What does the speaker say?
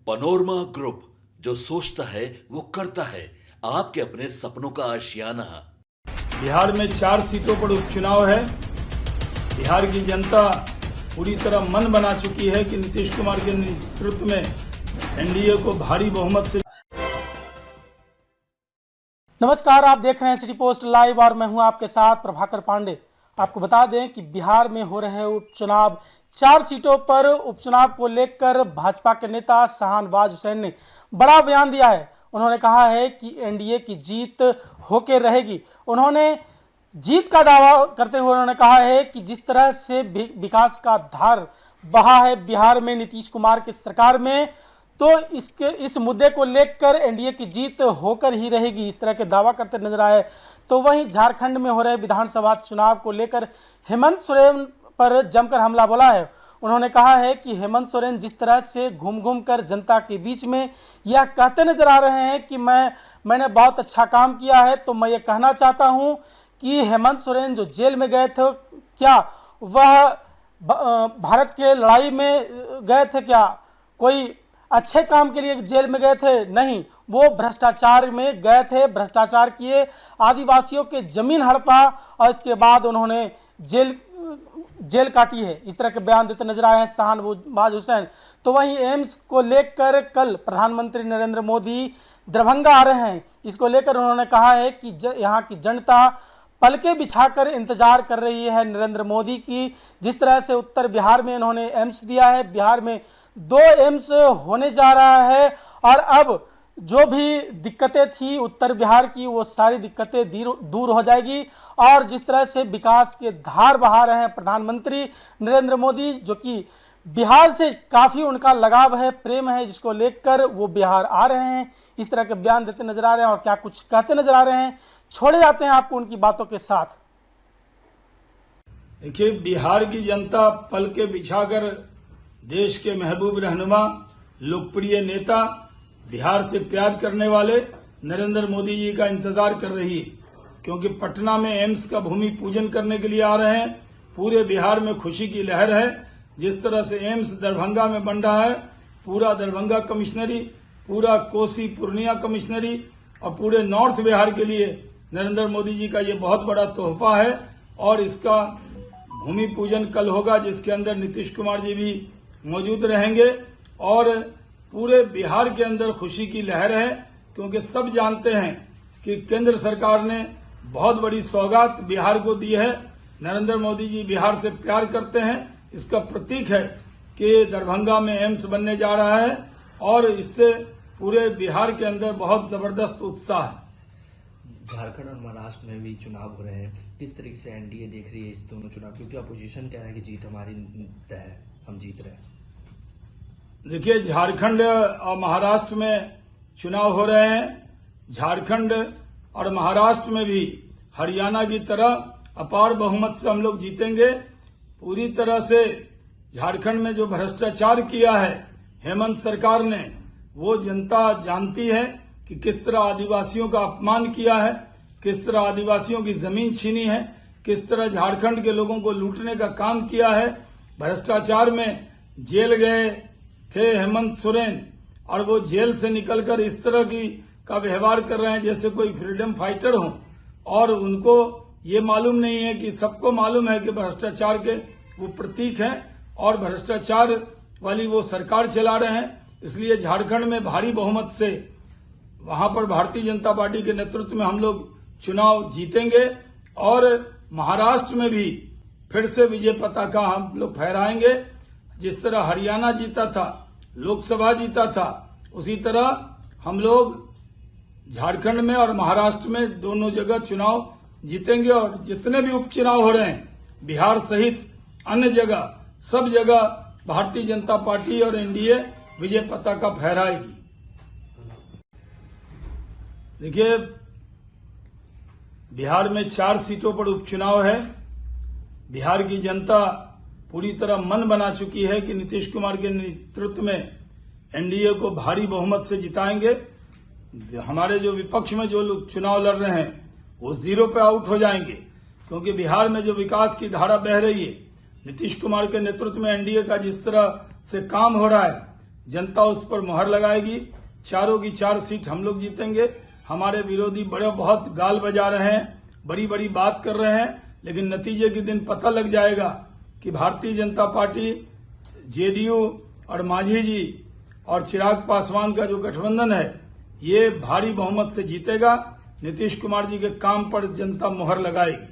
Panorama group, जो सोचता है वो करता है। आपके अपने सपनों का आशियाना। बिहार में 4 सीटों पर उपचुनाव है। बिहार की जनता पूरी तरह मन बना चुकी है कि नीतीश कुमार के नेतृत्व में एनडीए को भारी बहुमत से। नमस्कार, आप देख रहे हैं सिटी पोस्ट लाइव और मैं हूं आपके साथ प्रभाकर पांडे। आपको बता दें कि बिहार में हो रहे उपचुनाव 4 सीटों पर उपचुनाव को लेकर भाजपा के नेता शाहनवाज हुसैन ने बड़ा बयान दिया है। उन्होंने कहा है कि एनडीए की जीत होके रहेगी। उन्होंने जीत का दावा करते हुए उन्होंने कहा है कि जिस तरह से विकास का धार बहा है बिहार में नीतीश कुमार की सरकार में, तो इस मुद्दे को लेकर एनडीए की जीत होकर ही रहेगी, इस तरह के दावा करते नजर आए। तो वहीं झारखंड में हो रहे विधानसभा चुनाव को लेकर हेमंत सोरेन पर जमकर हमला बोला है। उन्होंने कहा है कि हेमंत सोरेन जिस तरह से घूम घूम कर जनता के बीच में यह कहते नजर आ रहे हैं कि मैंने बहुत अच्छा काम किया है, तो मैं ये कहना चाहता हूं कि हेमंत सोरेन जो जेल में गए थे, क्या वह भारत के लड़ाई में गए थे? क्या कोई अच्छे काम के लिए जेल में गए थे? नहीं, वो भ्रष्टाचार में गए थे। भ्रष्टाचार किए, आदिवासियों के जमीन हड़पा और इसके बाद उन्होंने जेल काटी है। इस तरह के बयान देते नजर आए हैं शाहनवाज हुसैन। तो वहीं एम्स को लेकर कल प्रधानमंत्री नरेंद्र मोदी दरभंगा आ रहे हैं। इसको लेकर उन्होंने कहा है कि यहाँ की जनता पलके बिछाकर इंतजार कर रही है नरेंद्र मोदी की। जिस तरह से उत्तर बिहार में इन्होंने एम्स दिया है, बिहार में 2 एम्स होने जा रहा है और अब जो भी दिक्कतें थी उत्तर बिहार की, वो सारी दिक्कतें दूर हो जाएगी। और जिस तरह से विकास के धार बहा रहे हैं प्रधानमंत्री नरेंद्र मोदी, जो कि बिहार से काफ़ी उनका लगाव है, प्रेम है, जिसको लेकर वो बिहार आ रहे हैं, इस तरह के बयान देते नजर आ रहे हैं और क्या कुछ कहते नजर आ रहे हैं। छोड़े जाते हैं आपको उनकी बातों के साथ। देखिए, बिहार की जनता पल के बिछाकर देश के महबूब रहनुमा, लोकप्रिय नेता, बिहार से प्यार करने वाले नरेंद्र मोदी जी का इंतजार कर रही है, क्योंकि पटना में एम्स का भूमि पूजन करने के लिए आ रहे हैं। पूरे बिहार में खुशी की लहर है। जिस तरह से एम्स दरभंगा में बन रहा है, पूरा दरभंगा कमिश्नरी, पूरा कोसी पूर्णिया कमिश्नरी और पूरे नॉर्थ बिहार के लिए नरेंद्र मोदी जी का ये बहुत बड़ा तोहफा है। और इसका भूमि पूजन कल होगा, जिसके अंदर नीतीश कुमार जी भी मौजूद रहेंगे और पूरे बिहार के अंदर खुशी की लहर है, क्योंकि सब जानते हैं कि केंद्र सरकार ने बहुत बड़ी सौगात बिहार को दी है। नरेंद्र मोदी जी बिहार से प्यार करते हैं। इसका प्रतीक है कि दरभंगा में एम्स बनने जा रहा है और इससे पूरे बिहार के अंदर बहुत जबरदस्त उत्साह है। झारखंड और महाराष्ट्र में भी चुनाव हो रहे हैं, किस तरीके से एनडीए देख रही है इस दोनों चुनाव? क्योंकि अपोजिशन कह रहा है कि जीत हमारी तय है, हम जीत रहे हैं। देखिए, झारखंड और महाराष्ट्र में चुनाव हो रहे हैं। झारखंड और महाराष्ट्र में भी हरियाणा की तरह अपार बहुमत से हम लोग जीतेंगे। पूरी तरह से झारखंड में जो भ्रष्टाचार किया है हेमंत सरकार ने, वो जनता जानती है कि किस तरह आदिवासियों का अपमान किया है, किस तरह आदिवासियों की जमीन छीनी है, किस तरह झारखंड के लोगों को लूटने का काम किया है। भ्रष्टाचार में जेल गए थे हेमंत सोरेन और वो जेल से निकलकर इस तरह का व्यवहार कर रहे हैं जैसे कोई फ्रीडम फाइटर हो। और उनको ये मालूम नहीं है कि सबको मालूम है कि भ्रष्टाचार के वो प्रतीक हैं और भ्रष्टाचार वाली वो सरकार चला रहे हैं। इसलिए झारखंड में भारी बहुमत से वहां पर भारतीय जनता पार्टी के नेतृत्व में हम लोग चुनाव जीतेंगे और महाराष्ट्र में भी फिर से विजय पताका हम लोग फहराएंगे। जिस तरह हरियाणा जीता था, लोकसभा जीता था, उसी तरह हम लोग झारखंड में और महाराष्ट्र में दोनों जगह चुनाव जीतेंगे। और जितने भी उपचुनाव हो रहे हैं बिहार सहित अन्य जगह, सब जगह भारतीय जनता पार्टी और एनडीए विजय पताका फहराएगी। देखिए, बिहार में 4 सीटों पर उपचुनाव है। बिहार की जनता पूरी तरह मन बना चुकी है कि नीतीश कुमार के नेतृत्व में एनडीए को भारी बहुमत से जिताएंगे। हमारे जो विपक्ष में जो लोग चुनाव लड़ रहे हैं वो 0 पे आउट हो जाएंगे, क्योंकि बिहार में जो विकास की धारा बह रही है, नीतीश कुमार के नेतृत्व में एनडीए का जिस तरह से काम हो रहा है, जनता उस पर मुहर लगाएगी। चारों की 4 सीट हम लोग जीतेंगे। हमारे विरोधी बहुत गाल बजा रहे हैं, बड़ी बड़ी बात कर रहे हैं, लेकिन नतीजे के दिन पता लग जाएगा कि भारतीय जनता पार्टी, जेडीयू और मांझी जी और चिराग पासवान का जो गठबंधन है ये भारी बहुमत से जीतेगा। नीतीश कुमार जी के काम पर जनता मुहर लगाएगी।